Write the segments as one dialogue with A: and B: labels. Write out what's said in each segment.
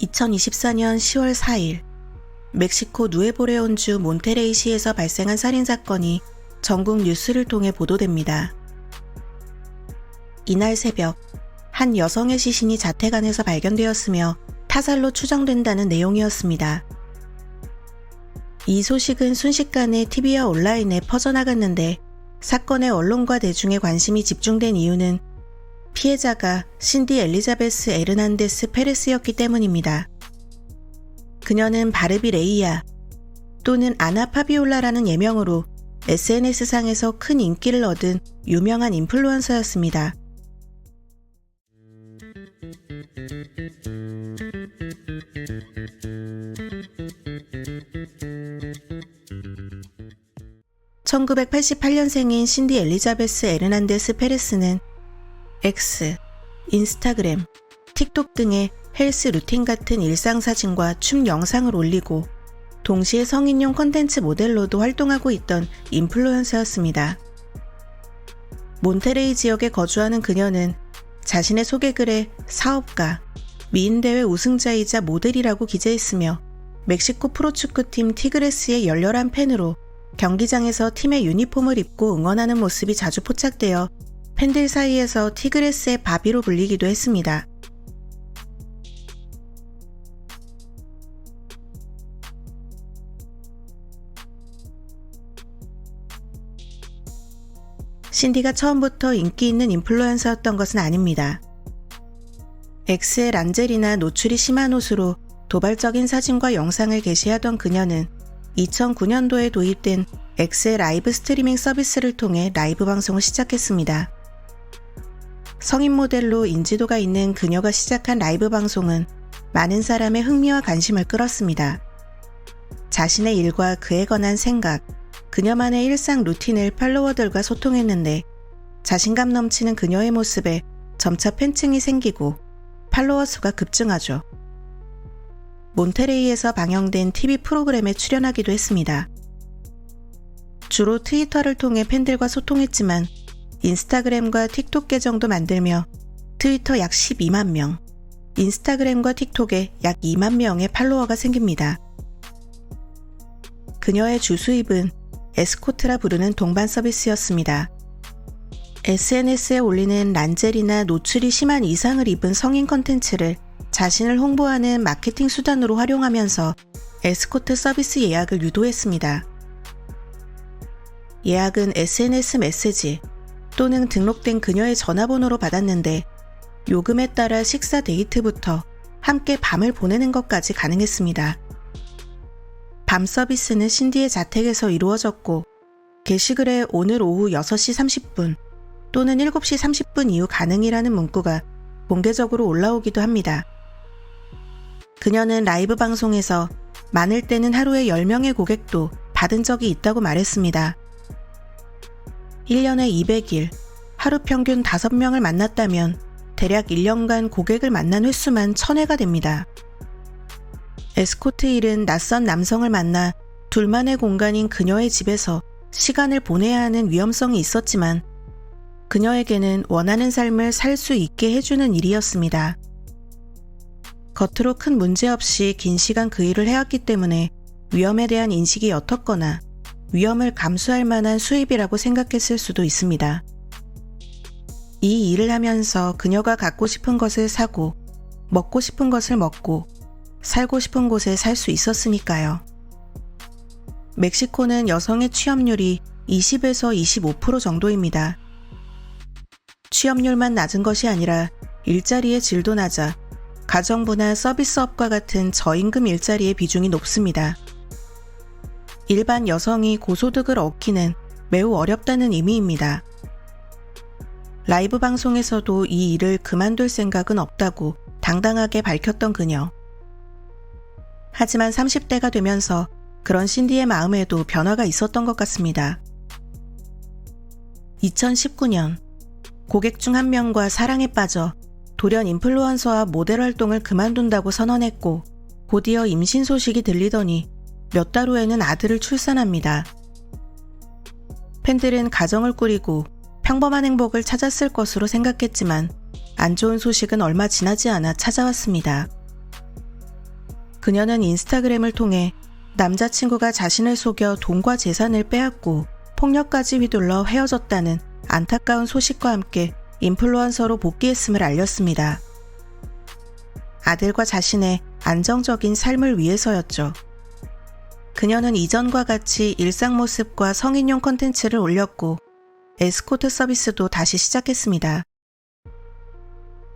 A: 2024년 10월 4일 멕시코 누에보레온주 몬테레이시에서 발생한 살인사건이 전국 뉴스를 통해 보도됩니다. 이날 새벽 한 여성의 시신이 자택 안에서 발견되었으며 타살로 추정된다는 내용이었습니다. 이 소식은 순식간에 TV와 온라인에 퍼져나갔는데 사건에 언론과 대중의 관심이 집중된 이유는 피해자가 신디 엘리자베스 에르난데스 페레스였기 때문입니다. 그녀는 바르비 레이야 또는 아나 파비올라라는 예명으로 SNS상에서 큰 인기를 얻은 유명한 인플루언서였습니다. (1988년생인) 신디 엘리자베스 에르난데스 페레스는 X, 인스타그램, 틱톡 등의 헬스 루틴 같은 일상사진과 춤 영상을 올리고 동시에 성인용 콘텐츠 모델로도 활동하고 있던 인플루언서였습니다. 몬테레이 지역에 거주하는 그녀는 자신의 소개글에 사업가, 미인대회 우승자이자 모델이라고 기재했으며 멕시코 프로축구팀 티그레스의 열렬한 팬으로 경기장에서 팀의 유니폼을 입고 응원하는 모습이 자주 포착되어 팬들 사이에서 티그레스의 바비로 불리기도 했습니다. 신디가 처음부터 인기 있는 인플루언서였던 것은 아닙니다. X의 란제리나 노출이 심한 옷으로 도발적인 사진과 영상을 게시하던 그녀는 2009년도에 도입된 X의 라이브 스트리밍 서비스를 통해 라이브 방송을 시작했습니다. 성인 모델로 인지도가 있는 그녀가 시작한 라이브 방송은 많은 사람의 흥미와 관심을 끌었습니다. 자신의 일과 그에 관한 생각, 그녀만의 일상 루틴을 팔로워들과 소통했는데 자신감 넘치는 그녀의 모습에 점차 팬층이 생기고 팔로워 수가 급증하죠. 몬테레이에서 방영된 TV 프로그램에 출연하기도 했습니다. 주로 트위터를 통해 팬들과 소통했지만 인스타그램과 틱톡 계정도 만들며 트위터 약 12만 명, 인스타그램과 틱톡에 약 2만 명의 팔로워가 생깁니다. 그녀의 주 수입은 에스코트라 부르는 동반 서비스였습니다. SNS에 올리는 란제리나 노출이 심한 이상을 입은 성인 컨텐츠를 자신을 홍보하는 마케팅 수단으로 활용하면서 에스코트 서비스 예약을 유도했습니다. 예약은 SNS 메시지 또는 등록된 그녀의 전화번호로 받았는데 요금에 따라 식사 데이트부터 함께 밤을 보내는 것까지 가능했습니다. 밤 서비스는 신디의 자택에서 이루어졌고 게시글에 오늘 오후 6시 30분 또는 7시 30분 이후 가능이라는 문구가 공개적으로 올라오기도 합니다. 그녀는 라이브 방송에서 많을 때는 하루에 10명의 고객도 받은 적이 있다고 말했습니다. 1년에 200일, 하루 평균 5명을 만났다면 대략 1년간 고객을 만난 횟수만 1000회가 됩니다. 에스코트 일은 낯선 남성을 만나 둘만의 공간인 그녀의 집에서 시간을 보내야 하는 위험성이 있었지만 그녀에게는 원하는 삶을 살 수 있게 해주는 일이었습니다. 겉으로 큰 문제 없이 긴 시간 그 일을 해왔기 때문에 위험에 대한 인식이 옅었거나 위험을 감수할 만한 수입이라고 생각했을 수도 있습니다. 이 일을 하면서 그녀가 갖고 싶은 것을 사고 먹고 싶은 것을 먹고 살고 싶은 곳에 살 수 있었으니까요. 멕시코는 여성의 취업률이 20에서 25% 정도입니다. 취업률만 낮은 것이 아니라 일자리의 질도 낮아 가정부나 서비스업과 같은 저임금 일자리의 비중이 높습니다. 일반 여성이 고소득을 얻기는 매우 어렵다는 의미입니다. 라이브 방송에서도 이 일을 그만둘 생각은 없다고 당당하게 밝혔던 그녀. 하지만 30대가 되면서 그런 신디의 마음에도 변화가 있었던 것 같습니다. 2019년 고객 중 한 명과 사랑에 빠져 돌연 인플루언서와 모델 활동을 그만둔다고 선언했고 곧이어 임신 소식이 들리더니 몇 달 후에는 아들을 출산합니다. 팬들은 가정을 꾸리고 평범한 행복을 찾았을 것으로 생각했지만 안 좋은 소식은 얼마 지나지 않아 찾아왔습니다. 그녀는 인스타그램을 통해 남자친구가 자신을 속여 돈과 재산을 빼앗고 폭력까지 휘둘러 헤어졌다는 안타까운 소식과 함께 인플루언서로 복귀했음을 알렸습니다. 아들과 자신의 안정적인 삶을 위해서였죠. 그녀는 이전과 같이 일상 모습과 성인용 콘텐츠를 올렸고 에스코트 서비스도 다시 시작했습니다.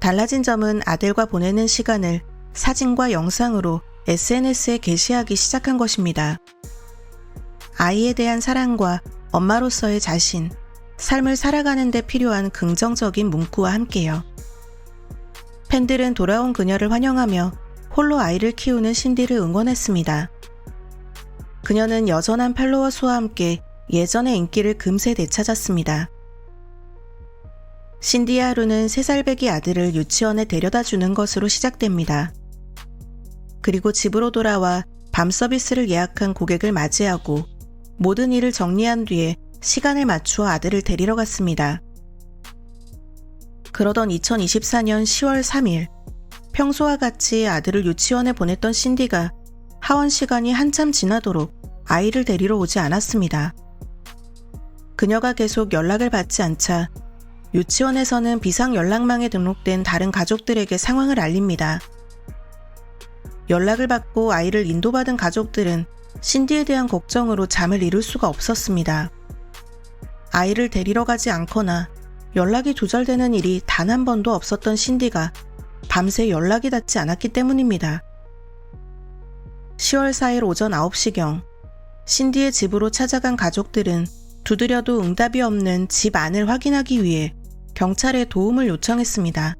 A: 달라진 점은 아들과 보내는 시간을 사진과 영상으로 SNS에 게시하기 시작한 것입니다. 아이에 대한 사랑과 엄마로서의 자신, 삶을 살아가는 데 필요한 긍정적인 문구와 함께요. 팬들은 돌아온 그녀를 환영하며 홀로 아이를 키우는 신디를 응원했습니다. 그녀는 여전한 팔로워 수와 함께 예전의 인기를 금세 되찾았습니다. 신디의 하루는 3살배기 아들을 유치원에 데려다 주는 것으로 시작됩니다. 그리고 집으로 돌아와 밤 서비스를 예약한 고객을 맞이하고 모든 일을 정리한 뒤에 시간을 맞추어 아들을 데리러 갔습니다. 그러던 2024년 10월 3일, 평소와 같이 아들을 유치원에 보냈던 신디가 하원 시간이 한참 지나도록 아이를 데리러 오지 않았습니다. 그녀가 계속 연락을 받지 않자 유치원에서는 비상 연락망에 등록된 다른 가족들에게 상황을 알립니다. 연락을 받고 아이를 인도받은 가족들은 신디에 대한 걱정으로 잠을 이룰 수가 없었습니다. 아이를 데리러 가지 않거나 연락이 조절되는 일이 단 한 번도 없었던 신디가 밤새 연락이 닿지 않았기 때문입니다. 10월 4일 오전 9시경 신디의 집으로 찾아간 가족들은 두드려도 응답이 없는 집 안을 확인하기 위해 경찰에 도움을 요청했습니다.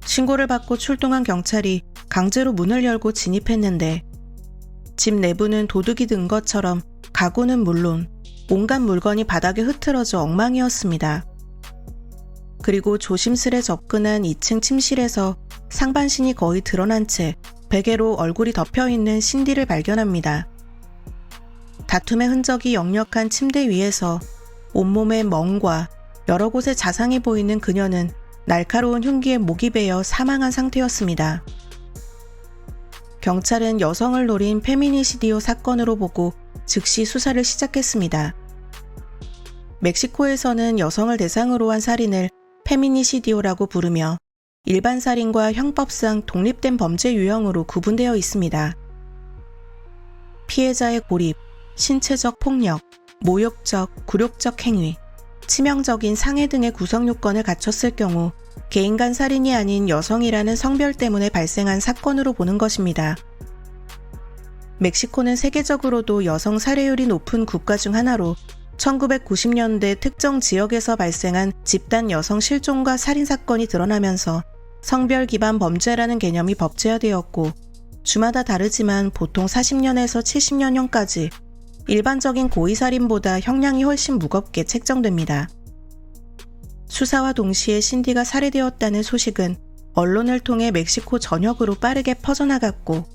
A: 신고를 받고 출동한 경찰이 강제로 문을 열고 진입했는데 집 내부는 도둑이 든 것처럼 가구는 물론 온갖 물건이 바닥에 흐트러져 엉망이었습니다. 그리고 조심스레 접근한 2층 침실에서 상반신이 거의 드러난 채 베개로 얼굴이 덮여있는 신디를 발견합니다. 다툼의 흔적이 역력한 침대 위에서 온몸에 멍과 여러 곳에 자상이 보이는 그녀는 날카로운 흉기에 목이 베어 사망한 상태였습니다. 경찰은 여성을 노린 페미니시디오 사건으로 보고 즉시 수사를 시작했습니다. 멕시코에서는 여성을 대상으로 한 살인을 페미니시디오라고 부르며 일반 살인과 형법상 독립된 범죄 유형으로 구분되어 있습니다. 피해자의 고립, 신체적 폭력, 모욕적, 굴욕적 행위, 치명적인 상해 등의 구성 요건을 갖췄을 경우 개인 간 살인이 아닌 여성이라는 성별 때문에 발생한 사건으로 보는 것입니다. 멕시코는 세계적으로도 여성 살해율이 높은 국가 중 하나로 1990년대 특정 지역에서 발생한 집단 여성 실종과 살인 사건이 드러나면서 성별 기반 범죄라는 개념이 법제화되었고 주마다 다르지만 보통 40년에서 70년형까지 일반적인 고의살인보다 형량이 훨씬 무겁게 책정됩니다. 수사와 동시에 신디가 살해되었다는 소식은 언론을 통해 멕시코 전역으로 빠르게 퍼져나갔고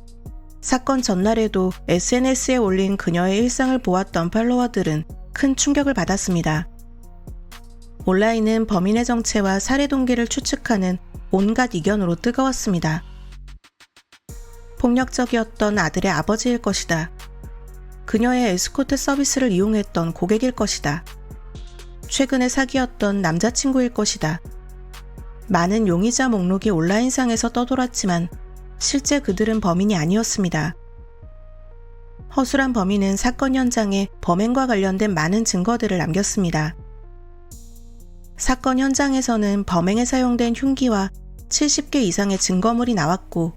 A: 사건 전날에도 SNS에 올린 그녀의 일상을 보았던 팔로워들은 큰 충격을 받았습니다. 온라인은 범인의 정체와 살해 동기를 추측하는 온갖 이견으로 뜨거웠습니다. 폭력적이었던 아들의 아버지일 것이다. 그녀의 에스코트 서비스를 이용했던 고객일 것이다. 최근에 사귀었던 남자친구일 것이다. 많은 용의자 목록이 온라인상에서 떠돌았지만 실제 그들은 범인이 아니었습니다. 허술한 범인은 사건 현장에 범행과 관련된 많은 증거들을 남겼습니다. 사건 현장에서는 범행에 사용된 흉기와 70개 이상의 증거물이 나왔고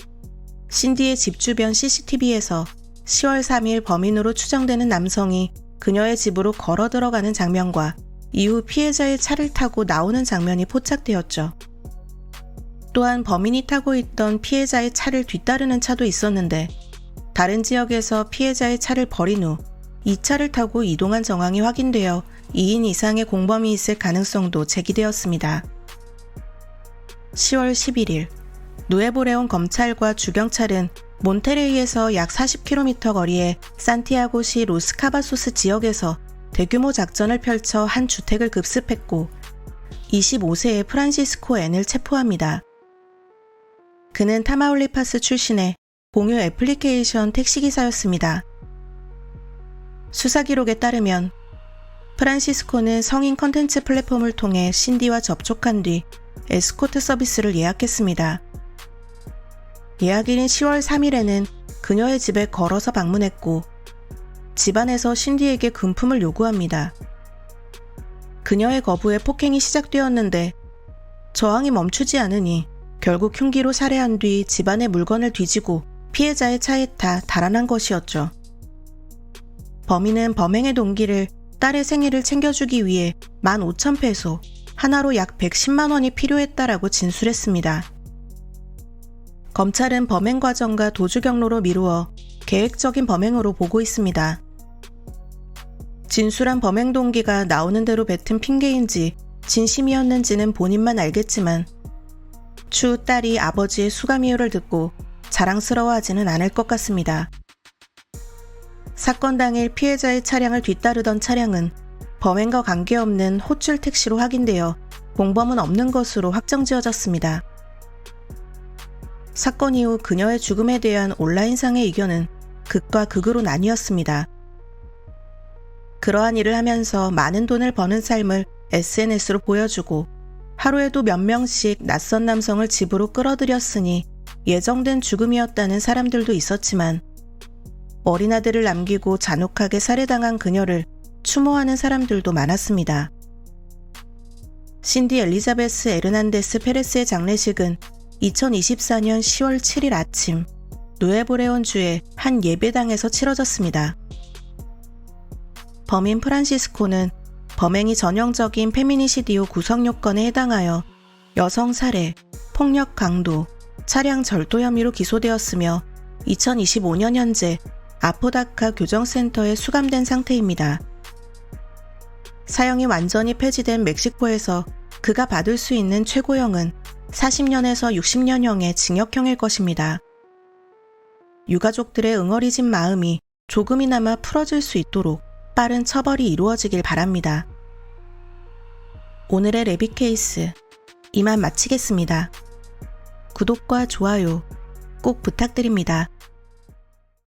A: 신디의 집 주변 CCTV에서 10월 3일 범인으로 추정되는 남성이 그녀의 집으로 걸어 들어가는 장면과 이후 피해자의 차를 타고 나오는 장면이 포착되었죠. 또한 범인이 타고 있던 피해자의 차를 뒤따르는 차도 있었는데 다른 지역에서 피해자의 차를 버린 후 이 차를 타고 이동한 정황이 확인되어 2인 이상의 공범이 있을 가능성도 제기되었습니다. 10월 11일 누에보레온 검찰과 주경찰은 몬테레이에서 약 40km 거리의 산티아고시 로스카바소스 지역에서 대규모 작전을 펼쳐 한 주택을 급습했고 25세의 프란시스코 N을 체포합니다. 그는 타마울리파스 출신의 공유 애플리케이션 택시기사였습니다. 수사 기록에 따르면 프란시스코는 성인 컨텐츠 플랫폼을 통해 신디와 접촉한 뒤 에스코트 서비스를 예약했습니다. 예약일인 10월 3일에는 그녀의 집에 걸어서 방문했고 집안에서 신디에게 금품을 요구합니다. 그녀의 거부에 폭행이 시작되었는데 저항이 멈추지 않으니 결국 흉기로 살해한 뒤 집안의 물건을 뒤지고 피해자의 차에 타 달아난 것이었죠. 범인은 범행의 동기를 딸의 생일을 챙겨주기 위해 15,000페소, 하나로 약 110만 원이 필요했다라고 진술했습니다. 검찰은 범행 과정과 도주 경로로 미루어 계획적인 범행으로 보고 있습니다. 진술한 범행 동기가 나오는 대로 뱉은 핑계인지 진심이었는지는 본인만 알겠지만 추후 딸이 아버지의 수감 이유를 듣고 자랑스러워하지는 않을 것 같습니다. 사건 당일 피해자의 차량을 뒤따르던 차량은 범행과 관계없는 호출 택시로 확인되어 공범은 없는 것으로 확정지어졌습니다. 사건 이후 그녀의 죽음에 대한 온라인상의 의견은 극과 극으로 나뉘었습니다. 그러한 일을 하면서 많은 돈을 버는 삶을 SNS로 보여주고 하루에도 몇 명씩 낯선 남성을 집으로 끌어들였으니 예정된 죽음이었다는 사람들도 있었지만 어린 아들을 남기고 잔혹하게 살해당한 그녀를 추모하는 사람들도 많았습니다. 신디 엘리자베스 에르난데스 페레스의 장례식은 2024년 10월 7일 아침 누에보레온주의 한 예배당에서 치러졌습니다. 범인 프란시스코는 범행이 전형적인 페미니시디오 구성 요건에 해당하여 여성 살해, 폭력 강도, 차량 절도 혐의로 기소되었으며 2025년 현재 아포다카 교정센터에 수감된 상태입니다. 사형이 완전히 폐지된 멕시코에서 그가 받을 수 있는 최고형은 40년에서 60년형의 징역형일 것입니다. 유가족들의 응어리진 마음이 조금이나마 풀어질 수 있도록 빠른 처벌이 이루어지길 바랍니다. 오늘의 레빗 케이스 이만 마치겠습니다. 구독과 좋아요 꼭 부탁드립니다.